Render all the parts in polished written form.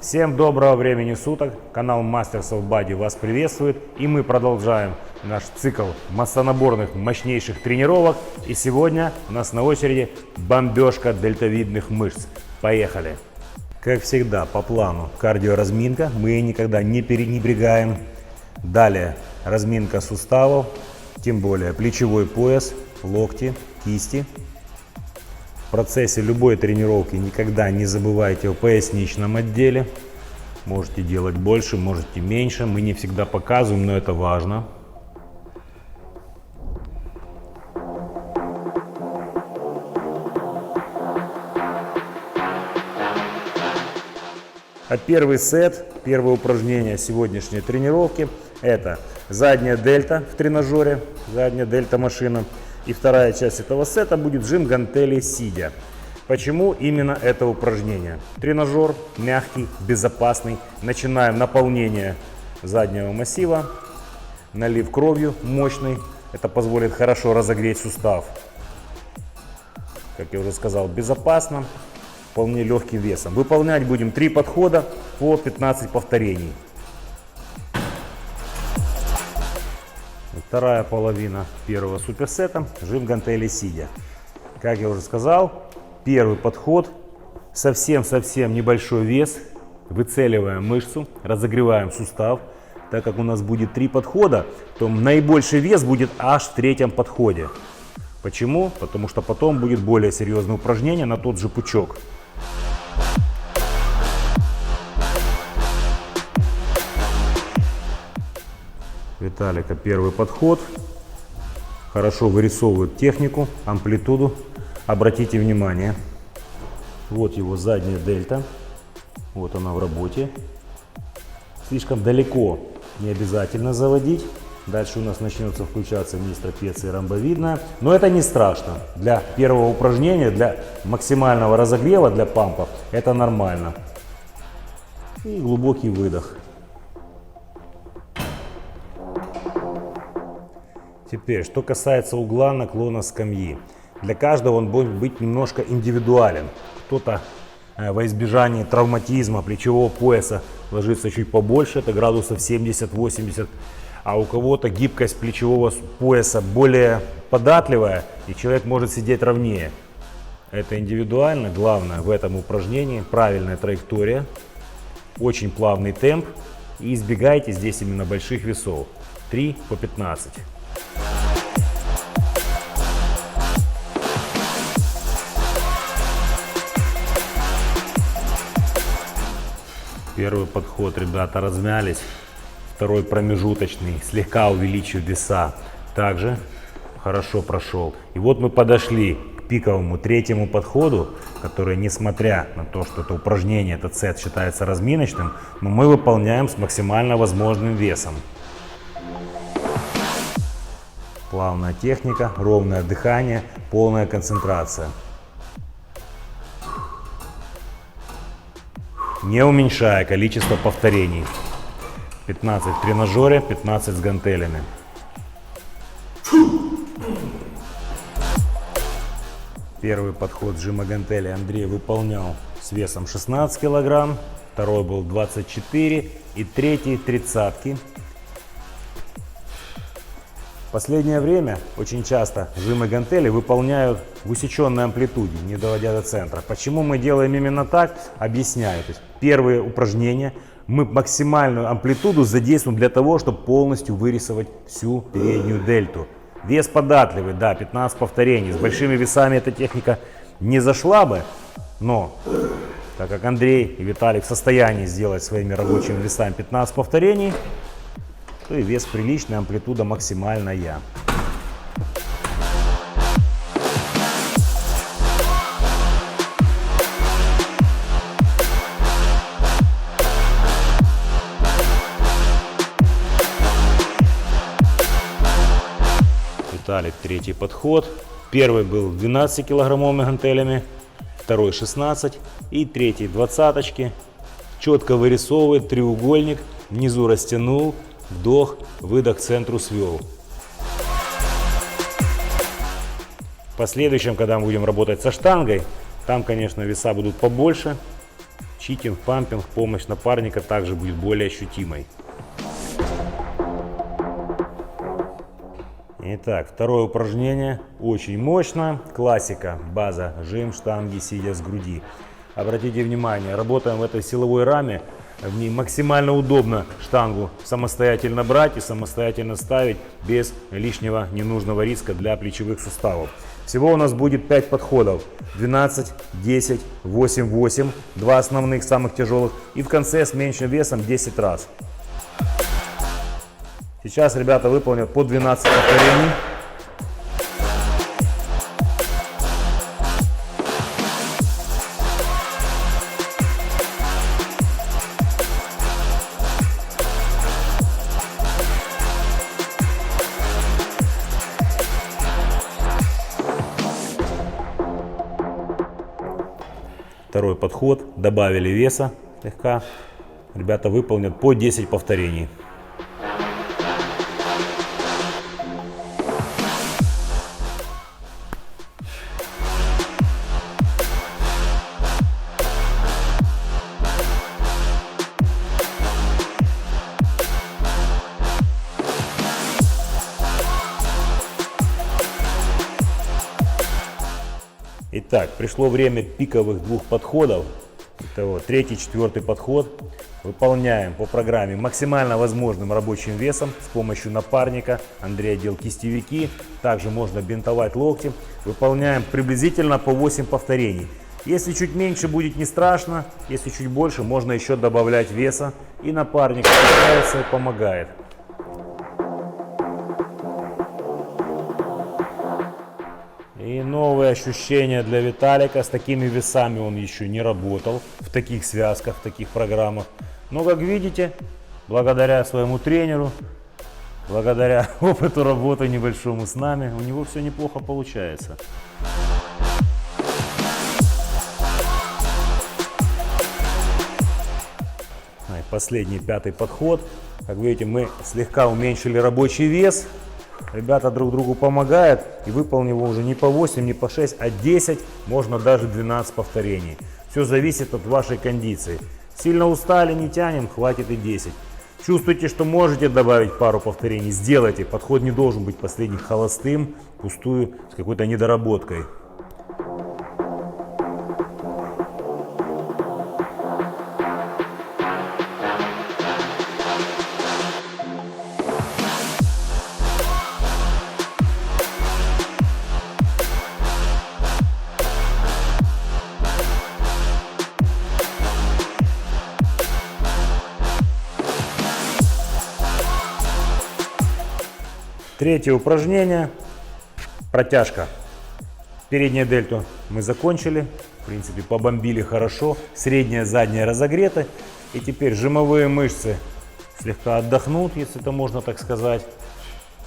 Всем доброго времени суток, канал Masters of Body вас приветствует, и мы продолжаем наш цикл массонаборных мощнейших тренировок, и сегодня у нас на очереди бомбежка дельтовидных мышц. Поехали! Как всегда, по плану кардиоразминка, мы ее никогда не пренебрегаем. Далее разминка суставов, тем более плечевой пояс, локти, кисти. В процессе любой тренировки никогда не забывайте о поясничном отделе. Можете делать больше, можете меньше. Мы не всегда показываем, но это важно. А первый сет, первое упражнение сегодняшней тренировки — это задняя дельта в тренажере, задняя дельта машина. И вторая часть этого сета будет жим гантелей сидя. Почему именно это упражнение? Тренажер мягкий, безопасный. Начинаем наполнение заднего массива. Налив кровью мощный. Это позволит хорошо разогреть сустав. Как я уже сказал, безопасно, вполне легким весом. Выполнять будем 3 подхода по 15 повторений. Вторая половина первого суперсета – жим гантелей сидя. Как я уже сказал, первый подход, совсем небольшой вес, выцеливаем мышцу, разогреваем сустав. Так как у нас будет 3 подхода, то наибольший вес будет аж в третьем подходе. Почему? Потому что потом будет более серьезное упражнение на тот же пучок. Виталика первый подход. Хорошо вырисовывает технику, амплитуду. Обратите внимание. Вот его задняя дельта. Вот она в работе. Слишком далеко не обязательно заводить. Дальше у нас начнется включаться вниз трапеция ромбовидная. Но это не страшно. Для первого упражнения, для максимального разогрева, для пампа это нормально. И глубокий выдох. Теперь, что касается угла наклона скамьи. Для каждого он будет быть немножко индивидуален. Кто-то во избежание травматизма плечевого пояса ложится чуть побольше, это градусов 70-80. А у кого-то гибкость плечевого пояса более податливая, и человек может сидеть ровнее. Это индивидуально. Главное в этом упражнении правильная траектория, очень плавный темп. И избегайте здесь именно больших весов. 3 по 15. Первый подход ребята размялись, второй промежуточный, слегка увеличив веса, также хорошо прошел. И вот мы подошли к пиковому третьему подходу, который, несмотря на то, что это упражнение, этот сет считается разминочным, но мы выполняем с максимально возможным весом. Плавная техника, ровное дыхание, полная концентрация. Не уменьшая количество повторений. 15 в тренажере, 15 с гантелями. Первый подход жима гантелей Андрей выполнял с весом 16 кг, второй был 24 и третий 30. В последнее время очень часто жимы гантелей выполняют в усеченной амплитуде, не доводя до центра. Почему мы делаем именно так? Объясняю. То есть первые упражнения мы максимальную амплитуду задействуем для того, чтобы полностью вырисовать всю переднюю дельту. Вес податливый, да, 15 повторений. С большими весами эта техника не зашла бы, но так как Андрей и Виталик в состоянии сделать своими рабочими весами 15 повторений, то и вес приличный, амплитуда максимальная. Виталик третий подход. Первый был 12-килограммовыми гантелями, второй 16 и третий 20-очки. Четко вырисовывает треугольник, внизу растянул. Вдох, выдох к центру свел. В последующем, когда мы будем работать со штангой, там, конечно, веса будут побольше. читинг, пампинг, помощь напарника также будет более ощутимой. Итак, второе упражнение. Очень мощно. Классика. База. Жим штанги, сидя с груди. Обратите внимание, работаем в этой силовой раме. В ней максимально удобно штангу самостоятельно брать и самостоятельно ставить без лишнего ненужного риска для плечевых суставов. Всего у нас будет 5 подходов. 12, 10, 8, 8. Два основных, самых тяжелых. И в конце с меньшим весом 10 раз. Сейчас ребята выполнят по 12 повторений. Второй подход. Добавили веса слегка. Ребята выполнят по 10 повторений. Итак, пришло время пиковых двух подходов. Это вот третий, четвертый подход. Выполняем по программе максимально возможным рабочим весом с помощью напарника. Андрей одел кистевики. Также можно бинтовать локти. Выполняем приблизительно по 8 повторений. Если чуть меньше, будет не страшно. Если чуть больше, можно еще добавлять веса. И напарник старается и помогает. И новые ощущения для Виталика. С такими весами он еще не работал в таких связках, в таких программах. Но, как видите, благодаря своему тренеру, благодаря опыту работы небольшому с нами, у него все неплохо получается. И последний, пятый подход. Как видите, мы слегка уменьшили рабочий вес. Ребята друг другу помогают, и выполнив его уже не по 8, не по 6, а 10, можно даже 12 повторений. Все зависит от вашей кондиции. Сильно устали, не тянем, хватит и 10. Чувствуете, что можете добавить пару повторений, сделайте. Подход не должен быть последним холостым, пустую, с какой-то недоработкой. Третье упражнение. Протяжка. Переднюю дельту мы закончили. В принципе, побомбили хорошо. Средняя, задняя разогреты. И теперь жимовые мышцы слегка отдохнут, если это можно так сказать.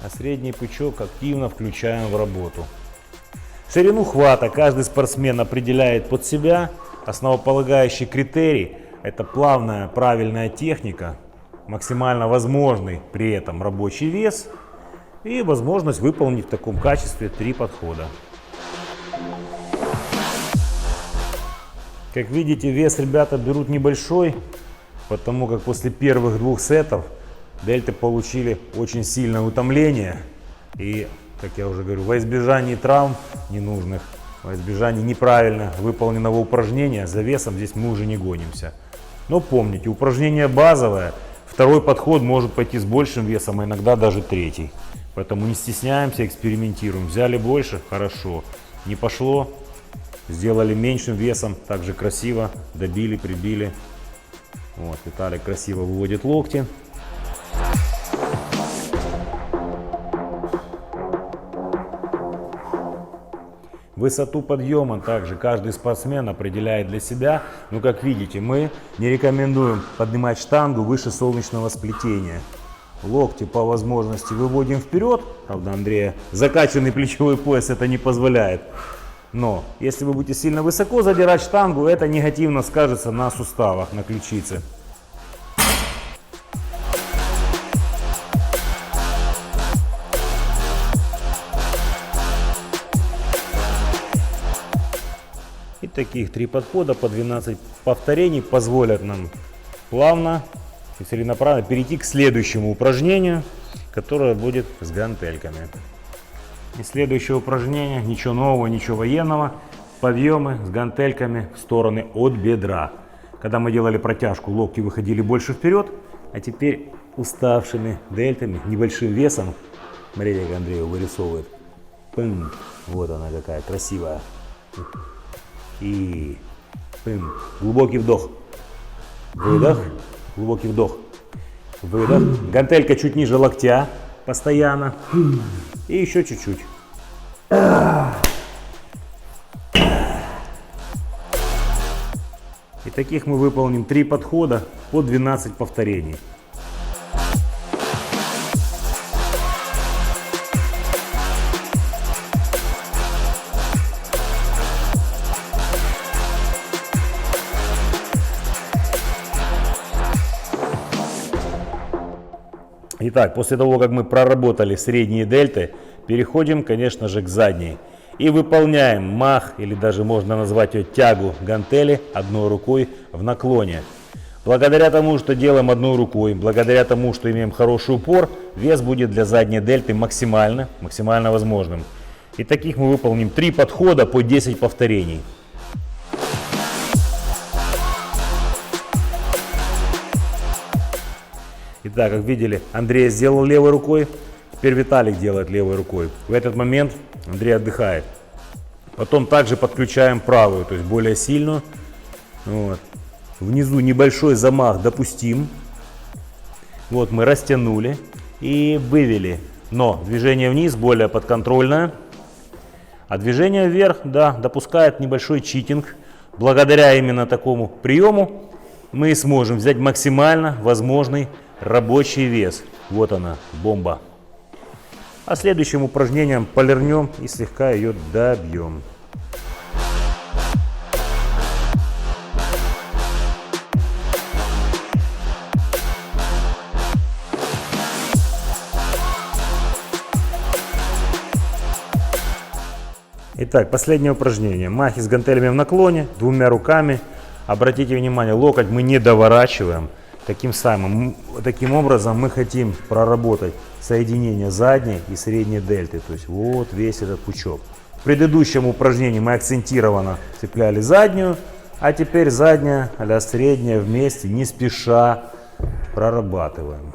А средний пучок активно включаем в работу. Ширину хвата каждый спортсмен определяет под себя. Основополагающий критерий – это плавная, правильная техника, максимально возможный при этом рабочий вес и возможность выполнить в таком качестве 3 подхода. Как видите, вес ребята берут небольшой, потому как после первых 2 сетов дельты получили очень сильное утомление. И, как я уже говорю, во избежание травм ненужных, во избежание неправильно выполненного упражнения, за весом здесь мы уже не гонимся. Но помните, упражнение базовое, второй подход может пойти с большим весом, а иногда даже третий. Поэтому не стесняемся, экспериментируем. Взяли больше, хорошо. Не пошло, сделали меньшим весом, также красиво, добили, прибили. Вот, Виталик красиво выводит локти. Высоту подъема также каждый спортсмен определяет для себя. Но, как видите, мы не рекомендуем поднимать штангу выше солнечного сплетения. Локти по возможности выводим вперед. Правда, Андрея закачанный плечевой пояс это не позволяет. Но если вы будете сильно высоко задирать штангу, это негативно скажется на суставах, на ключице. И таких 3 подхода по 12 повторений позволят нам плавно и целенаправленно перейти к следующему упражнению, которое будет с гантельками. И следующее упражнение, ничего нового, ничего военного, подъемы с гантельками в стороны от бедра. Когда мы делали протяжку, локти выходили больше вперед, а теперь уставшими дельтами, небольшим весом, смотрите, как Андрей вырисовывает. Пым. Вот она какая красивая. И пым. Глубокий вдох. Выдох. Глубокий вдох. Выдох. Гантелька чуть ниже локтя. Постоянно. И еще чуть-чуть. И таких мы выполним 3 подхода по 12 повторений. Итак, после того, как мы проработали средние дельты, переходим, конечно же, к задней. И выполняем мах, или даже можно назвать ее тягу гантели одной рукой в наклоне. Благодаря тому, что делаем одной рукой, благодаря тому, что имеем хороший упор, вес будет для задней дельты максимально возможным. И таких мы выполним 3 подхода по 10 повторений. Итак, как видели, Андрей сделал левой рукой, теперь Виталик делает левой рукой. В этот момент Андрей отдыхает. Потом также подключаем правую, то есть более сильную. Вот. Внизу небольшой замах допустим. Вот мы растянули и вывели. Но движение вниз более подконтрольное. А движение вверх, да, допускает небольшой читинг. Благодаря именно такому приему мы сможем взять максимально возможный рабочий вес. Вот она, бомба. А следующим упражнением полирнем и слегка ее добьем. Итак, последнее упражнение. Махи с гантелями в наклоне, 2 руками. Обратите внимание, локоть мы не доворачиваем. Таким образом мы хотим проработать соединение задней и средней дельты. То есть вот весь этот пучок. В предыдущем упражнении мы акцентированно цепляли заднюю, а теперь задняя а-ля средняя вместе, не спеша прорабатываем.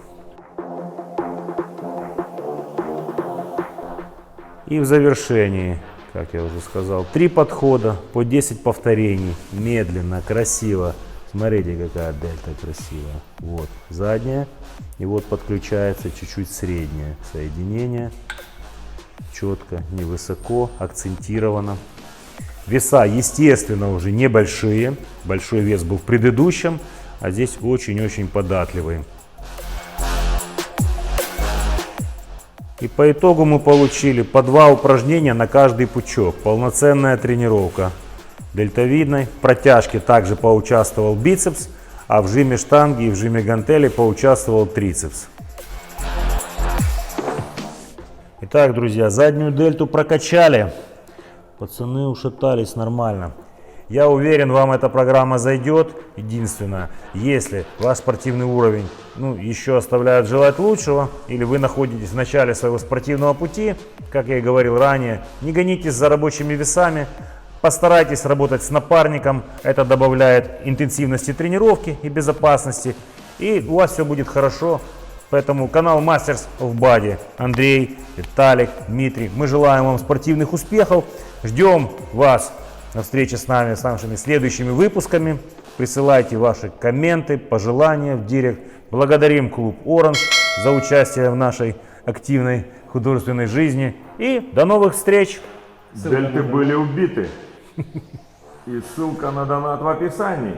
И в завершении, как я уже сказал, 3 подхода по 10 повторений. Медленно, красиво. Смотрите, какая дельта красивая. Вот задняя. И вот подключается чуть-чуть среднее соединение. Четко, невысоко, акцентировано. Веса, естественно, уже небольшие. Большой вес был в предыдущем, а здесь очень-очень податливый. И по итогу мы получили по 2 упражнения на каждый пучок. Полноценная тренировка. Дельтовидной. В протяжке также поучаствовал бицепс, а в жиме штанги и в жиме гантели поучаствовал трицепс. Итак, друзья, заднюю дельту прокачали. Пацаны ушатались нормально. Я уверен, вам эта программа зайдет. Единственное, если ваш спортивный уровень еще оставляет желать лучшего, или вы находитесь в начале своего спортивного пути, как я и говорил ранее, не гонитесь за рабочими весами. Постарайтесь работать с напарником, это добавляет интенсивности тренировки и безопасности, и у вас все будет хорошо. Поэтому канал Masters of Body, Андрей, Виталик, Дмитрий, мы желаем вам спортивных успехов, ждем вас на встрече с нами, с нашими следующими выпусками. Присылайте ваши комменты, пожелания в директ. Благодарим клуб Orange за участие в нашей активной художественной жизни, и до новых встреч! Дельты были убиты. И ссылка на донат в описании.